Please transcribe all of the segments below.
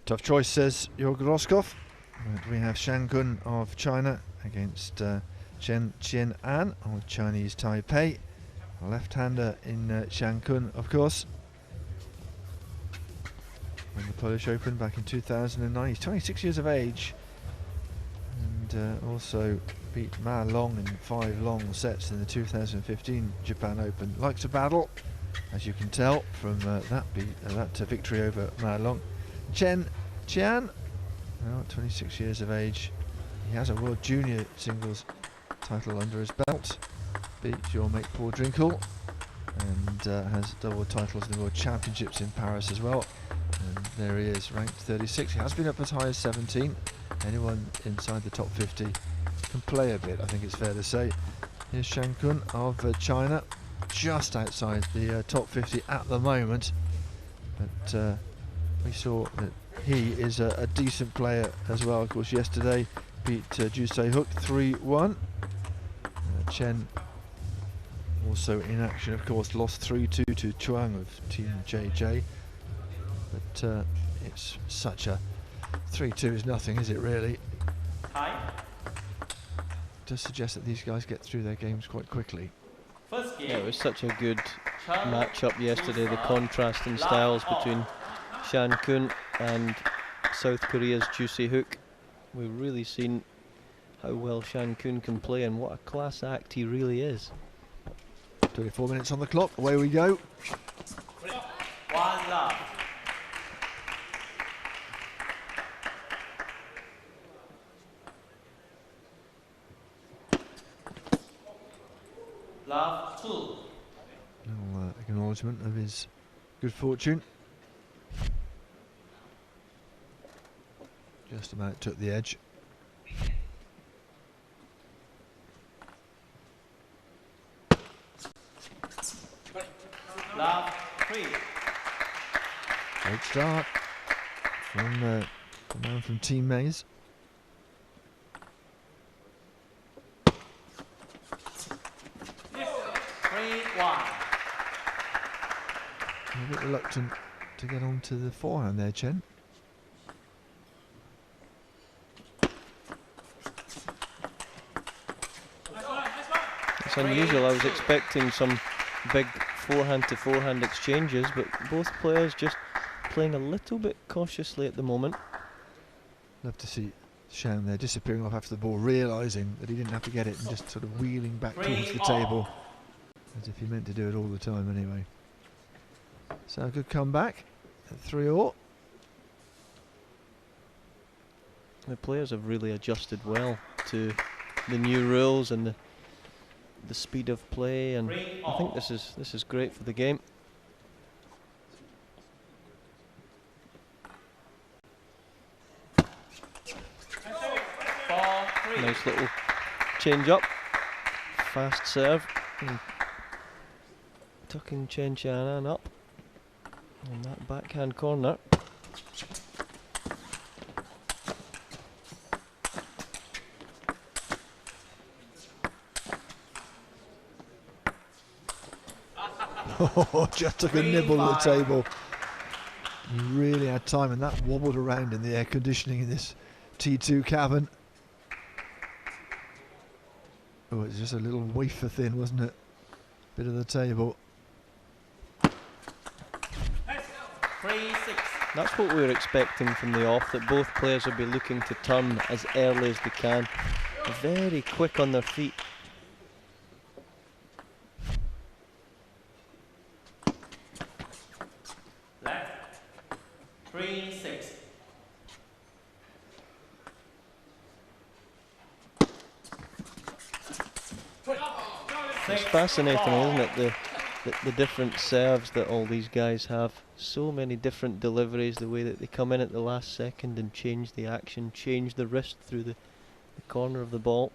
Tough choice, says Jörg Roskopf. We have Shang Kun of China against Chen Chien of Chinese Taipei. A left-hander in Shang Kun, of course. Won the Polish Open back in 2009. He's 26 years of age, and also beat Ma Long in 5 long sets in the 2015 Japan Open. Likes to battle, as you can tell from that victory over Ma Long. Chen Chien, 26 years of age. He has a World Junior Singles title under his belt. Beat your mate Paul Drinkle, and has double titles in the World Championships in Paris as well. And there he is, ranked 36. He has been up as high as 17. Anyone inside the top 50 can play a bit, I think it's fair to say. Here's Shang Kun of China, just outside the top 50 at the moment. But we saw that he is a decent player as well. Of course, yesterday beat Ju Se-hook 3-1. Chen also in action, of course, lost 3-2 to Chuang of Team JJ. But it's such a 3-2 is nothing, is it really? Hi. Does suggest that these guys get through their games quite quickly. First game. Yeah, it was such a good match-up yesterday, the contrast in styles between Shang Kun and South Korea's Ju Se-hook. We've really seen how well Shang Kun can play and what a class act he really is. 24 minutes on the clock, away we go. 1 love. Love 2. Little acknowledgement of his good fortune. Just about took the edge. Love 3. Great start from the man from Team Maze. 3-1. A bit reluctant to get onto the forehand there, Chen. It's unusual. I was expecting some big forehand-to-forehand exchanges, but both players just playing a little bit cautiously at the moment. Love to see Shang there disappearing off after the ball, realising that he didn't have to get it and just sort of wheeling back towards the table, as if he meant to do it all the time anyway. So a good comeback at 3-all. The players have really adjusted well to the new rules and the speed of play, and I think this is great for the game. Nice little change up, fast serve, and tucking Chen Chien up on that backhand corner. Oh, just took a nibble at the table. He really had time, and that wobbled around in the air conditioning in this T2 cabin. Oh, it's just a little wafer thin, wasn't it? Bit of the table. 3-6. That's what we were expecting from the off, that both players would be looking to turn as early as they can. Very quick on their feet. Left. 3-6. It's fascinating, isn't it? The different serves that all these guys have. So many different deliveries, the way that they come in at the last second and change the action, change the wrist through the corner of the ball.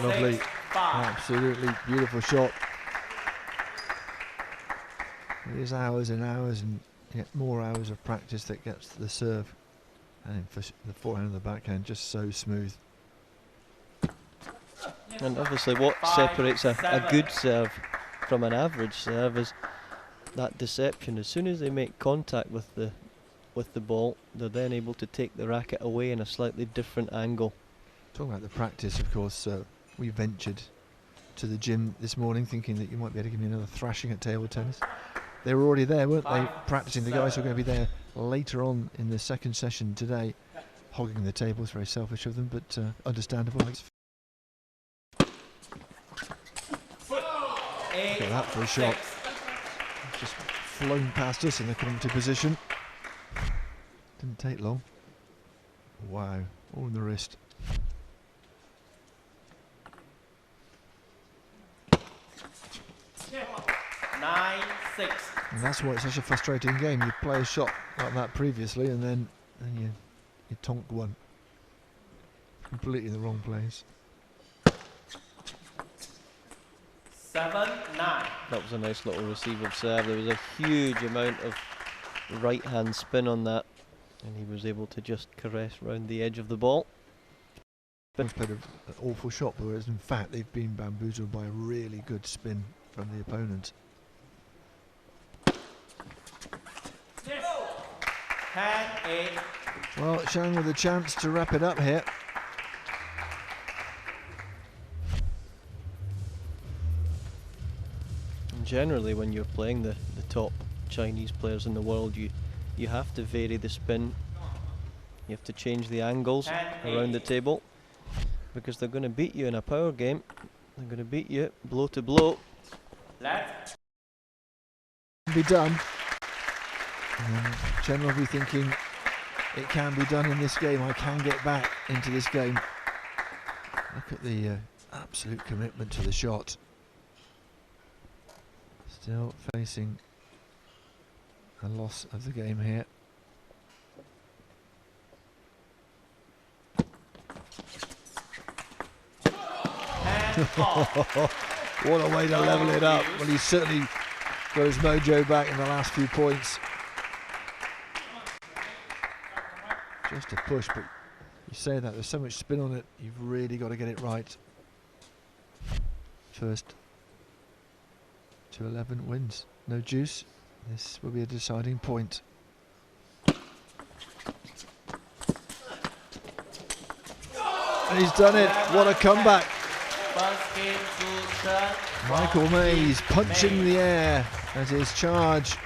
Lovely, absolutely beautiful shot. It is hours and hours and yet more hours of practice that gets the serve. And for the forehand and the backhand, just so smooth. And obviously what separates a good serve from an average serve is that deception. As soon as they make contact with the ball, they're then able to take the racket away in a slightly different angle. Talking about the practice, of course, we ventured to the gym this morning thinking that you might be able to give me another thrashing at table tennis. They were already there, weren't they, practicing? The guys who are going to be there later on in the second session today, hogging the tables. Very selfish of them, but understandable. Look at that for a shot. Just flown past us in the commentary position. Didn't take long. Wow, all in the wrist. And that's why it's such a frustrating game. You play a shot like that previously, and then you tonk one. Completely in the wrong place. 7-9. That was a nice little receive of serve. There was a huge amount of right hand spin on that, and he was able to just caress round the edge of the ball. They've played an awful shot, whereas in fact they've been bamboozled by a really good spin from the opponent. 10-8. Well, Shang with a chance to wrap it up here. And generally, when you're playing the top Chinese players in the world, you have to vary the spin. You have to change the angles around the table, because they're going to beat you in a power game. They're going to beat you blow to blow. Left. Be done. And Chen will be thinking, it can be done in this game. I can get back into this game. Look at the absolute commitment to the shot. Still facing a loss of the game here. What a way to level it up. Well, he's certainly got his mojo back in the last few points. Just a push, but you say that, there's so much spin on it, you've really got to get it right. First to 11 wins. No juice. This will be a deciding point. And he's done it. What a comeback. Michael Mays punching the air as his charge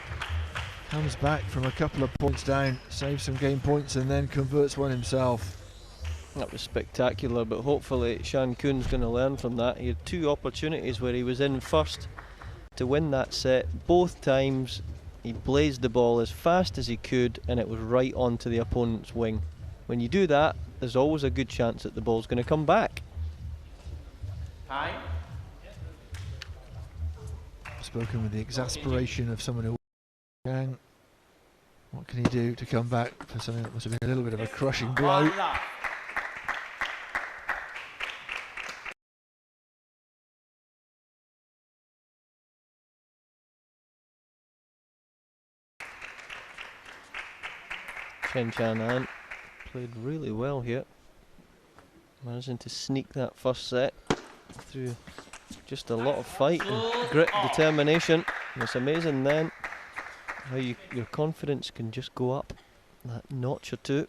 comes back from a couple of points down, saves some game points and then converts one himself. That was spectacular, but hopefully Shang Kun's going to learn from that. He had two opportunities where he was in first to win that set. Both times he blazed the ball as fast as he could, and it was right onto the opponent's wing. When you do that, there's always a good chance that the ball's going to come back. Time. Spoken with the exasperation of someone who Yang. What can he do to come back for something that must have been a little bit of a crushing blow? Chen Chien played really well here, managing to sneak that first set through just a lot of fight and grit, determination. And it's amazing then how your confidence can just go up that notch or two.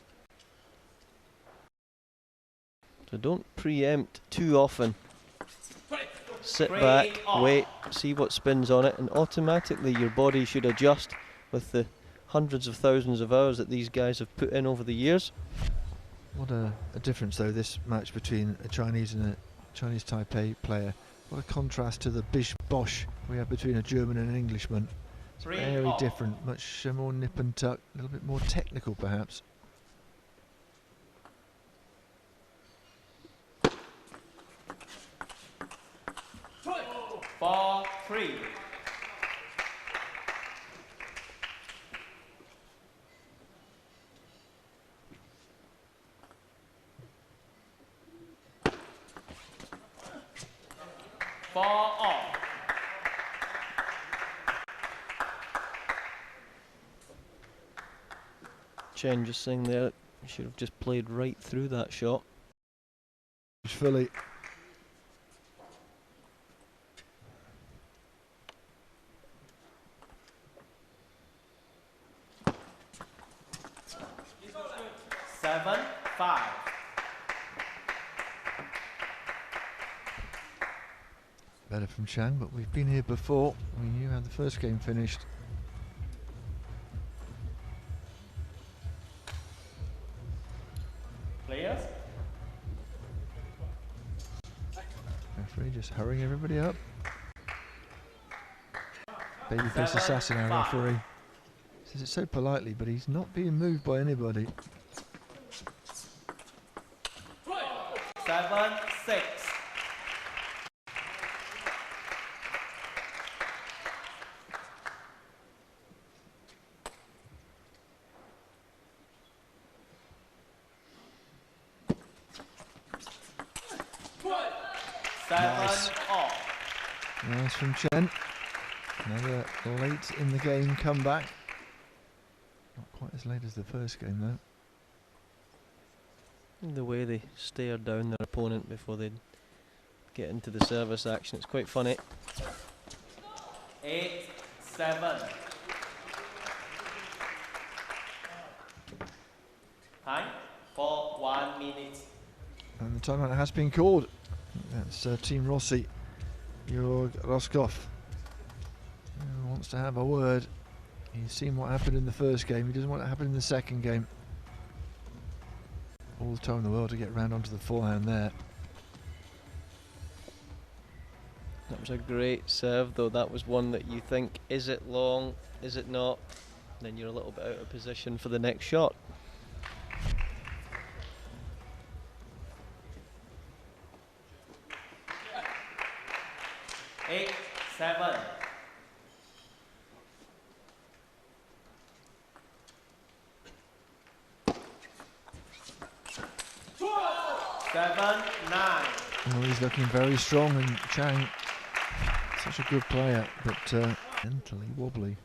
So don't preempt too often. Sit back, wait, see what spins on it, and automatically your body should adjust with the hundreds of thousands of hours that these guys have put in over the years. What a difference though, this match between a Chinese and a Chinese Taipei player. What a contrast to the bish bosh we have between a German and an Englishman. It's very different, much more nip and tuck, a little bit more technical perhaps. Ball 3. Ball off. Chen just saying there, he should have just played right through that shot. Fully. 7-5. Better from Chang, but we've been here before. We knew how the first game finished. Players. Referee just hurrying everybody up. Babyface assassin, our referee. Says it so politely, but he's not being moved by anybody. 7-6. Nice. 7-all. Nice from Chen. Another late in the game comeback. Not quite as late as the first game though. The way they stare down their opponent before they get into the service action, it's quite funny. 8-7. Time for 1 minute. And the timeout has been called. That's Team Rossi. Jörg Roskopf wants to have a word. He's seen what happened in the first game. He doesn't want it to happen in the second game. All the time in the world to get round onto the forehand there. That was a great serve, though. That was one that you think, is it long, is it not? Then you're a little bit out of position for the next shot. 8-7. 7-9. Well, he's looking very strong, and Chang, such a good player, but mentally wobbly.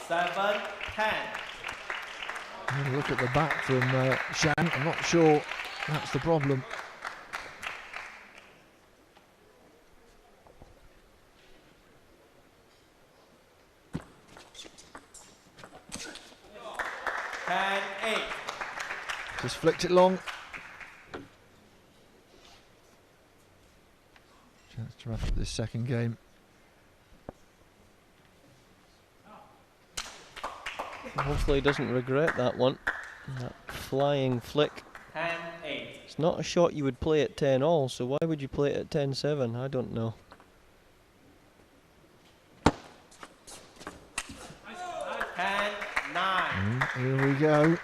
Seven, 10. Have a look at the back from Shang. I'm not sure that's the problem. Ten, 8. Just flicked it long. Chance to wrap up this second game. Hopefully he doesn't regret that one. That flying flick. 10, 8. It's not a shot you would play at 10 all, so why would you play it at 10-7? I don't know. 10, 9. Here we go.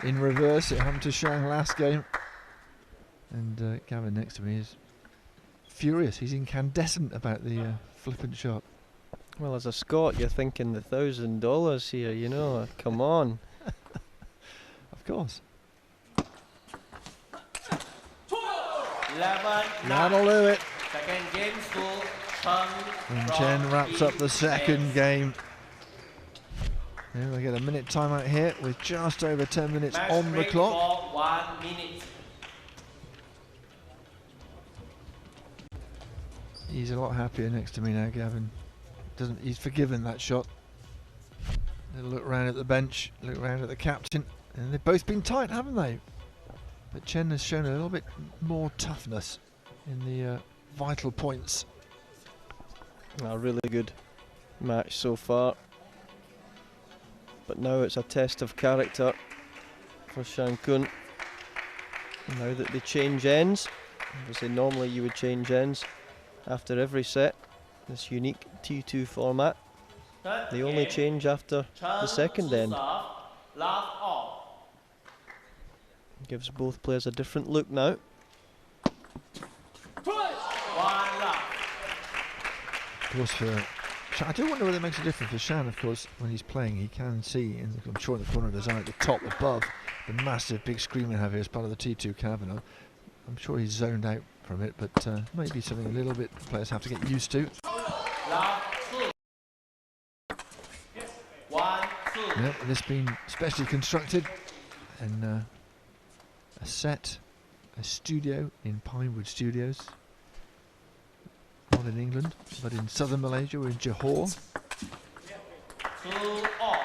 In reverse, it happened to Shang last game. And Gavin next to me is furious. He's incandescent about the flippant shot. Well, as a Scot, you're thinking the $1,000 here, you know. Come on. Of course. 11, 9. That'll do it. Second game to Chen. And Chen wraps up the second game. And we get a minute timeout here with just over 10 minutes Match on the break clock. for 1 minute. He's a lot happier next to me now, Gavin. He's forgiven that shot. Little look round at the bench, look round at the captain, and they've both been tight, haven't they? But Chen has shown a little bit more toughness in the vital points. A really good match so far. But now it's a test of character for Shang Kun. Now that they change ends, obviously normally you would change ends after every set. This unique T2 format, they only change after the second end. Gives both players a different look now. One love. Of course, for I do wonder whether it makes a difference for Shan. Of course, when he's playing, he can see, I'm sure in the corner of his eye at the top above, the massive big screen we have here as part of the T2 cabin. I'm sure he's zoned out from it, but maybe something a little bit players have to get used to. Love 2. 1, 2. Yeah, this being specially constructed and a studio in Pinewood Studios. Not not in England, but in southern Malaysia. We're in Johor. 2-all.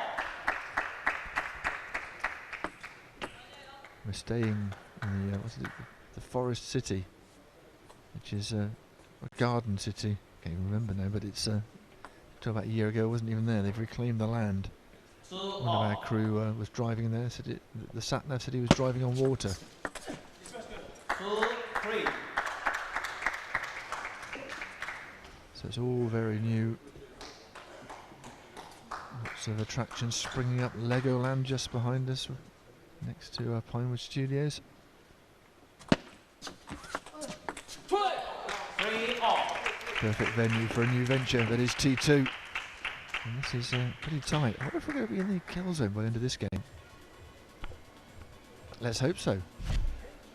We're staying in the the Forest City, which is a garden city. Can't even remember now, but it's till about a year ago. Wasn't even there. They've reclaimed the land. One of our crew was driving there. Said the sat nav said he was driving on water. 2-3. So it's all very new. Lots of attractions springing up. Legoland just behind us, next to our Pinewood Studios. 3-all. Perfect venue for a new venture that is T2. And this is pretty tight. I wonder if we're going to be in the kill zone by the end of this game. Let's hope so.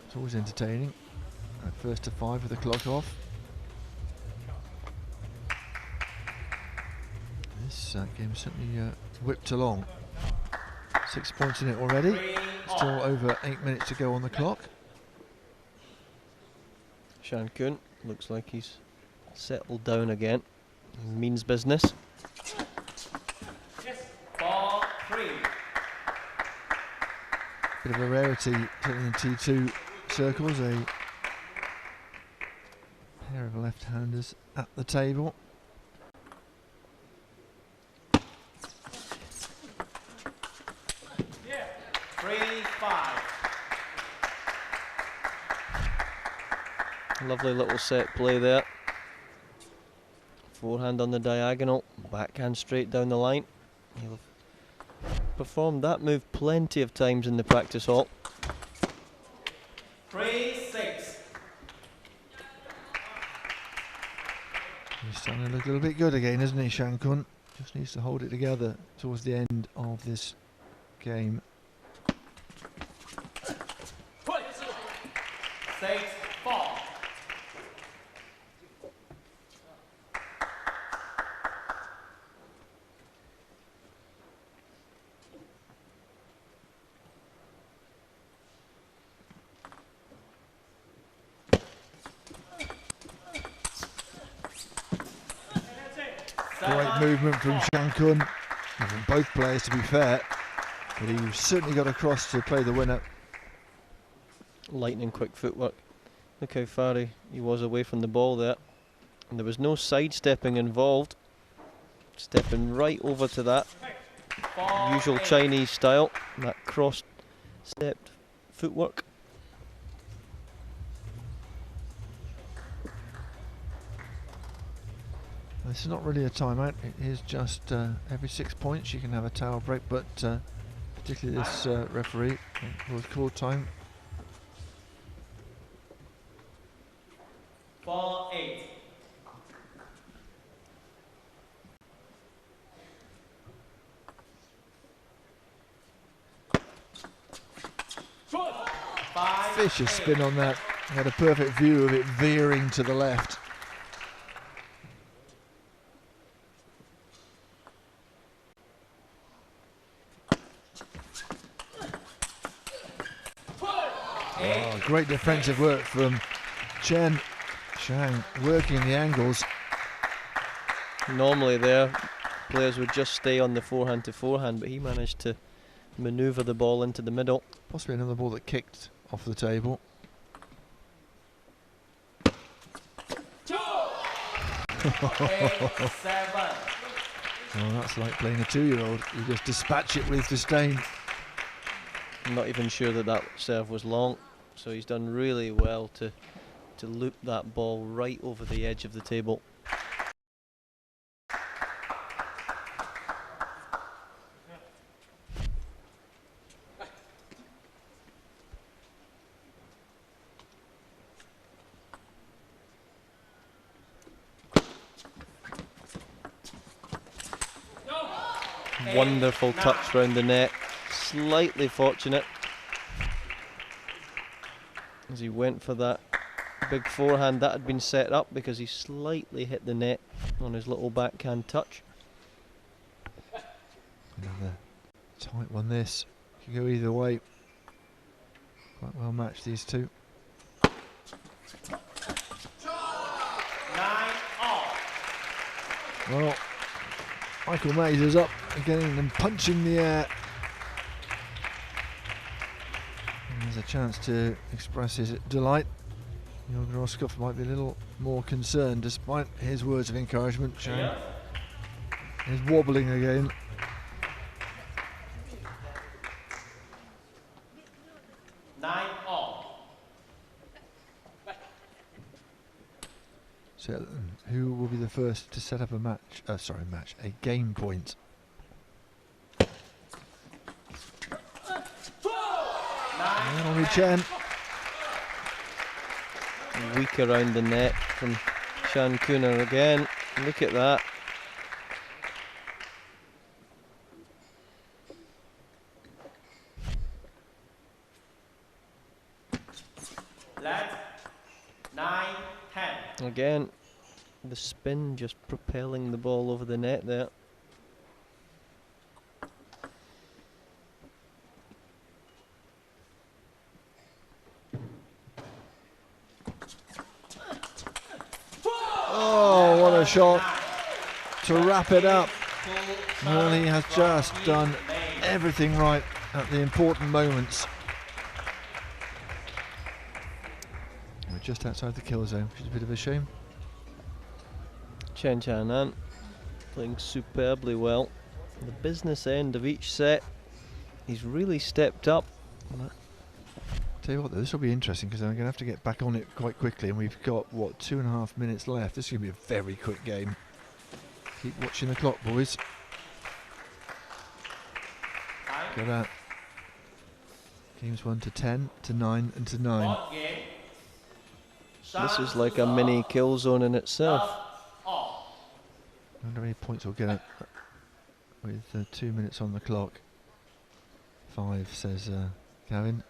It's always entertaining. At first to 5 with the clock off. This game certainly whipped along. 6 points in it already. Still over 8 minutes to go on the clock. Shang Kun looks like he's settled down again. Means business. 4-3. Bit of a rarity certainly in T2 circles. A pair of left-handers at the table. 3-5. Lovely little set play there. Forehand on the diagonal, backhand straight down the line. He'll have performed that move plenty of times in the practice hall. 3-6. He's starting to look a little bit good again, isn't he, Shang Kun? Just needs to hold it together towards the end of this game. 6-4. Great movement from Shang Kun, and from both players to be fair, but he certainly got across to play the winner. Lightning quick footwork. Look how far he was away from the ball there. And there was no sidestepping involved. Stepping right over to that. Usual Chinese style. That cross-stepped footwork. This is not really a timeout. It is just every 6 points you can have a towel break, but particularly this referee will call time. 4-8. Vicious spin on that. He had a perfect view of it veering to the left. Oh, great defensive work from Chen. Shang working the angles. Normally there, players would just stay on the forehand to forehand, but he managed to manoeuvre the ball into the middle. Possibly another ball that kicked off the table. Oh, that's like playing a 2-year-old. You just dispatch it with disdain. I'm not even sure that that serve was long, so he's done really well to loop that ball right over the edge of the table. Wonderful touch round the net, slightly fortunate as he went for that big forehand that had been set up because he slightly hit the net on his little backhand touch. Another tight one this, could go either way. Quite well matched these two. 9-all. Well, Michael Mays is up again and punching the air. And there's a chance to express his delight. Jörg Roskopf might be a little more concerned despite his words of encouragement. Chang is wobbling again. So, who will be the first to set up a match? A game point. Only Chen. Weak around the net from Shang Kun again. Look at that. Again, the spin just propelling the ball over the net there. Oh, what a shot to wrap it up. Well, he has just done everything right at the important moments. We're just outside the kill zone, which is a bit of a shame. Chen Chien playing superbly well. The business end of each set, he's really stepped up. Tell you what, though, this will be interesting because I'm going to have to get back on it quite quickly, and we've got, what, 2.5 minutes left. This is going to be a very quick game. Keep watching the clock, boys. Look at that. Games 1 to 10 to 9 and to 9. This is like a mini kill zone in itself. I wonder how many points we'll get with 2 minutes on the clock. 5, says Gavin.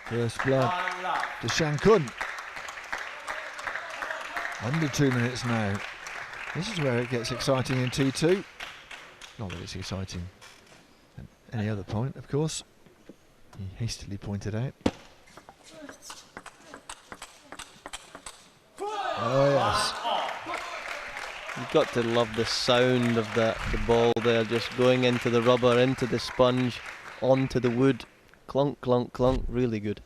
First blood to Shang Kun. Under 2 minutes now. This is where it gets exciting in 2-2. Not that it's exciting at any other point, of course. He hastily pointed out. Oh yes. You've got to love the sound of the ball there, just going into the rubber, into the sponge, onto the wood. Clunk, clunk, clunk, really good.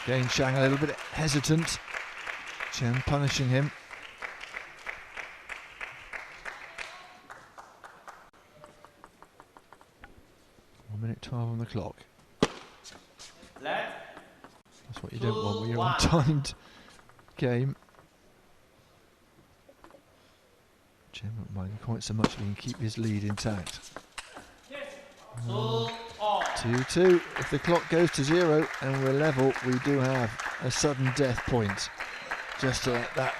Again, Shang a little bit hesitant. Chen punishing him. Minute 12 on the clock. That's what you don't want when you're on timed game. Chen won't mind quite so much if he can keep his lead intact. 2-2. If the clock goes to 0 and we're level, we do have a sudden death point. Just to let that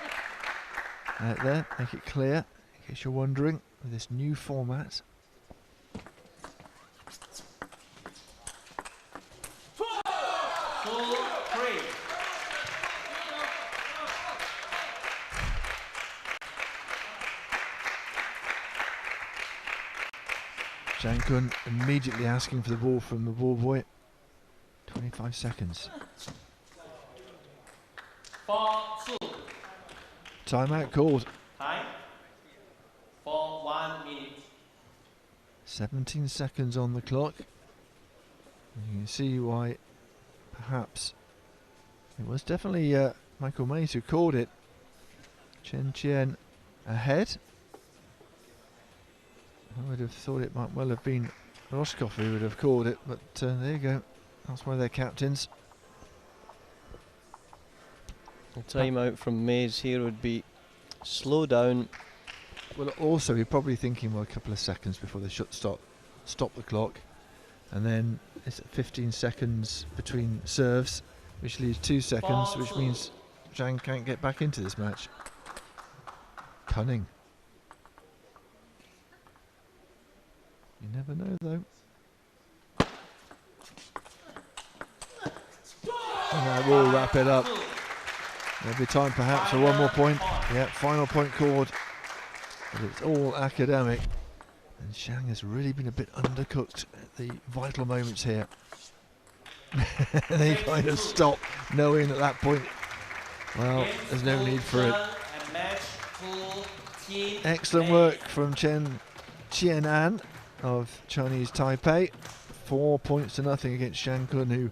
out there, make it clear, in case you're wondering, with this new format. Shang Kun immediately asking for the ball from the ball boy. 25 seconds. Timeout called. Time for 1 minute. 17 seconds on the clock. You can see why perhaps it was definitely Michael Mays who called it. Chen Chien ahead. I would have thought it might well have been Roskopf who would have called it, but there you go. That's why they're captains. A timeout from Mays here would be slow down. Well, also you're probably thinking, well, a couple of seconds before they should stop the clock, and then it's 15 seconds between serves, which leaves 2 seconds, which means Zhang can't get back into this match. Cunning. You never know, though. And that will wrap it up. There'll be time perhaps for one more point. Yeah, final point called. But it's all academic. And Shang has really been a bit undercooked at the vital moments here. They kind of stop, knowing at that point, well, there's no need for it. Excellent work from Chen Chien of Chinese Taipei. 4 points to nothing against Shang Kun, who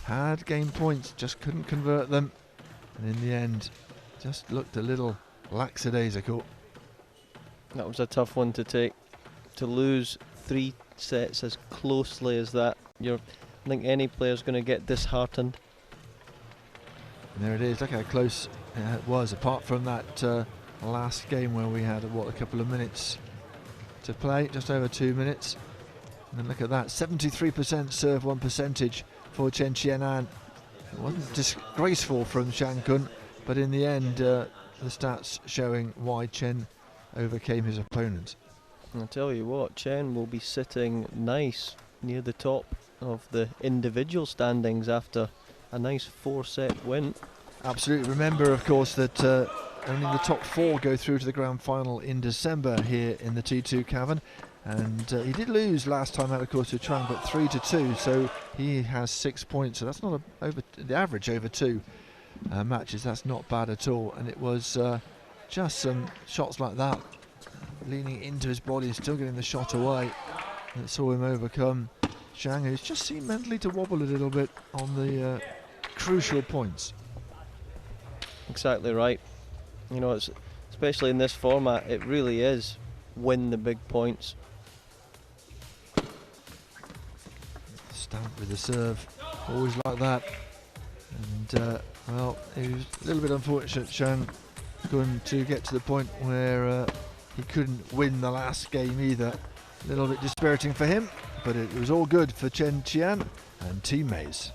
had gained points, just couldn't convert them. And in the end, just looked a little lackadaisical. That was a tough one to take. To lose 3 sets as closely as that, I think any player's going to get disheartened. And there it is, look how close it was, apart from that last game where we had, a couple of minutes to play, just over 2 minutes. And then look at that, 73% serve 1 percentage for Chen Chien. It wasn't disgraceful from Shang Kun, but in the end, the stats showing why Chen overcame his opponent. I'll tell you what, Chen will be sitting nice near the top of the individual standings after a nice 4-set win. Absolutely. Remember, of course, that only the top 4 go through to the grand final in December here in the T2 Cavern. And he did lose last time out, of course, to Chuang, but 3-2, so he has 6 points. So that's not the average over 2 matches. That's not bad at all. And it was just some shots like that, leaning into his body and still getting the shot away, that saw him overcome Shang, who's just seemed mentally to wobble a little bit on the crucial points. Exactly right. You know, it's especially in this format, it really is win the big points. Stamp with the serve, always like that. And well, it was a little bit unfortunate, Shang Kun, to get to the point where he couldn't win the last game either. A little bit dispiriting for him, but it was all good for Chen Chien and teammates.